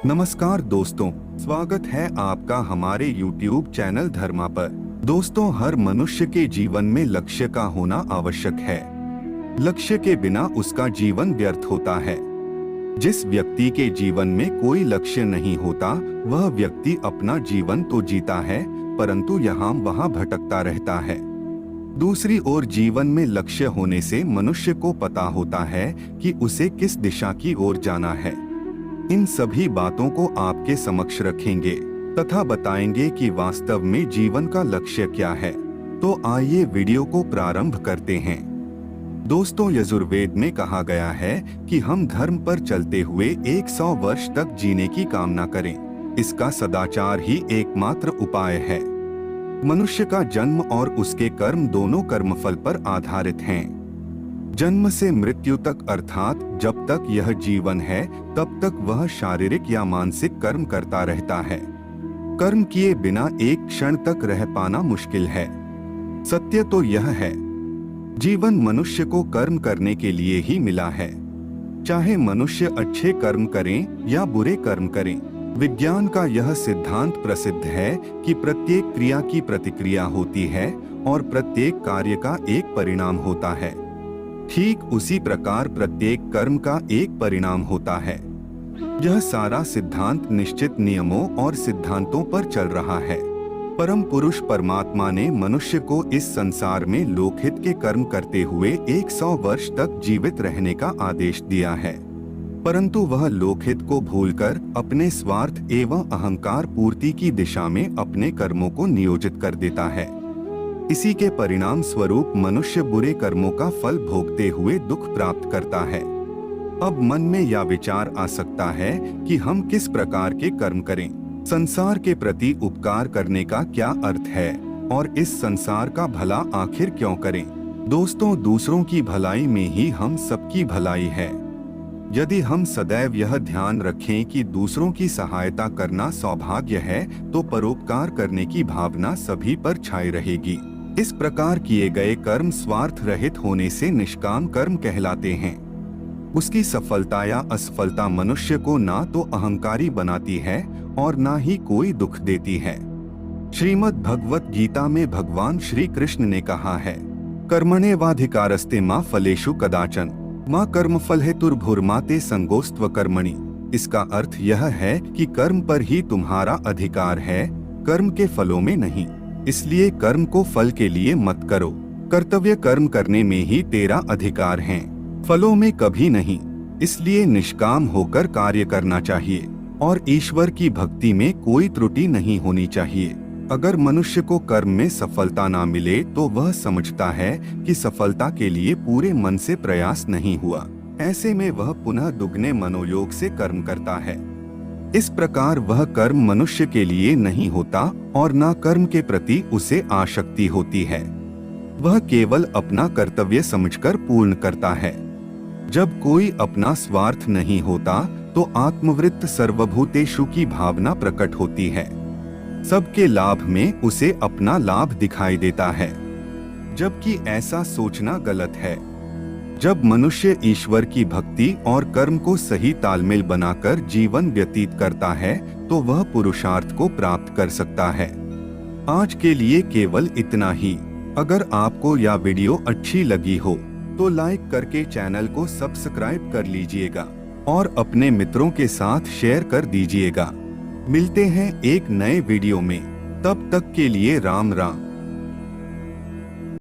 नमस्कार दोस्तों, स्वागत है आपका हमारे YouTube चैनल धर्मा पर। दोस्तों, हर मनुष्य के जीवन में लक्ष्य का होना आवश्यक है। लक्ष्य के बिना उसका जीवन व्यर्थ होता है। जिस व्यक्ति के जीवन में कोई लक्ष्य नहीं होता, वह व्यक्ति अपना जीवन तो जीता है, परंतु यहाँ वहाँ भटकता रहता है। दूसरी ओर जीवन में लक्ष्य होने से मनुष्य को पता होता है कि उसे किस दिशा की ओर जाना है। इन सभी बातों को आपके समक्ष रखेंगे तथा बताएंगे कि वास्तव में जीवन का लक्ष्य क्या है। तो आइए वीडियो को प्रारंभ करते हैं। दोस्तों, यजुर्वेद में कहा गया है कि हम धर्म पर चलते हुए 100 वर्ष तक जीने की कामना करें। इसका सदाचार ही एकमात्र उपाय है। मनुष्य का जन्म और उसके कर्म दोनों कर्मफल पर आधारित हैं। जन्म से मृत्यु तक, अर्थात जब तक यह जीवन है तब तक वह शारीरिक या मानसिक कर्म करता रहता है। कर्म किए बिना एक क्षण तक रह पाना मुश्किल है। सत्य तो यह है, जीवन मनुष्य को कर्म करने के लिए ही मिला है। चाहे मनुष्य अच्छे कर्म करें या बुरे कर्म करें। विज्ञान का यह सिद्धांत प्रसिद्ध है कि प्रत्येक क्रिया की प्रतिक्रिया होती है और प्रत्येक कार्य का एक परिणाम होता है। ठीक उसी प्रकार प्रत्येक कर्म का एक परिणाम होता है। यह सारा सिद्धांत निश्चित नियमों और सिद्धांतों पर चल रहा है। परम पुरुष परमात्मा ने मनुष्य को इस संसार में लोकहित के कर्म करते हुए 100 वर्ष तक जीवित रहने का आदेश दिया है, परंतु वह लोकहित को भूलकर अपने स्वार्थ एवं अहंकार पूर्ति की दिशा में अपने कर्मों को नियोजित कर देता है। इसी के परिणाम स्वरूप मनुष्य बुरे कर्मों का फल भोगते हुए दुख प्राप्त करता है। अब मन में यह विचार आ सकता है कि हम किस प्रकार के कर्म करें, संसार के प्रति उपकार करने का क्या अर्थ है और इस संसार का भला आखिर क्यों करें। दोस्तों, दूसरों की भलाई में ही हम सबकी भलाई है। यदि हम सदैव यह ध्यान रखें कि दूसरों की सहायता करना सौभाग्य है, तो परोपकार करने की भावना सभी पर छाई रहेगी। इस प्रकार किए गए कर्म स्वार्थ रहित होने से निष्काम कर्म कहलाते हैं। उसकी सफलता या असफलता मनुष्य को ना तो अहंकारी बनाती है और ना ही कोई दुख देती है। श्रीमद् भगवत गीता में भगवान श्री कृष्ण ने कहा है, कर्मण्येवाधिकारस्ते मा फलेषु कदाचन माँ कर्मफल हेतुर्भुर्मा ते संगोस्त्व कर्मणि। इसका अर्थ यह है कि कर्म पर ही तुम्हारा अधिकार है, कर्म के फलों में नहीं। इसलिए कर्म को फल के लिए मत करो। कर्तव्य कर्म करने में ही तेरा अधिकार है, फलों में कभी नहीं। इसलिए निष्काम होकर कार्य करना चाहिए और ईश्वर की भक्ति में कोई त्रुटि नहीं होनी चाहिए। अगर मनुष्य को कर्म में सफलता ना मिले तो वह समझता है कि सफलता के लिए पूरे मन से प्रयास नहीं हुआ। ऐसे में वह पुनः दुगने मनोयोग से कर्म करता है। इस प्रकार वह कर्म मनुष्य के लिए नहीं होता और न कर्म के प्रति उसे आसक्ति होती है। वह केवल अपना कर्तव्य समझकर पूर्ण करता है। जब कोई अपना स्वार्थ नहीं होता तो आत्मवृत्त सर्वभूतेषु की भावना प्रकट होती है। सबके लाभ में उसे अपना लाभ दिखाई देता है, जबकि ऐसा सोचना गलत है। जब मनुष्य ईश्वर की भक्ति और कर्म को सही तालमेल बनाकर जीवन व्यतीत करता है तो वह पुरुषार्थ को प्राप्त कर सकता है। आज के लिए केवल इतना ही। अगर आपको यह वीडियो अच्छी लगी हो तो लाइक करके चैनल को सब्सक्राइब कर लीजिएगा और अपने मित्रों के साथ शेयर कर दीजिएगा। मिलते हैं एक नए वीडियो में, तब तक के लिए राम राम।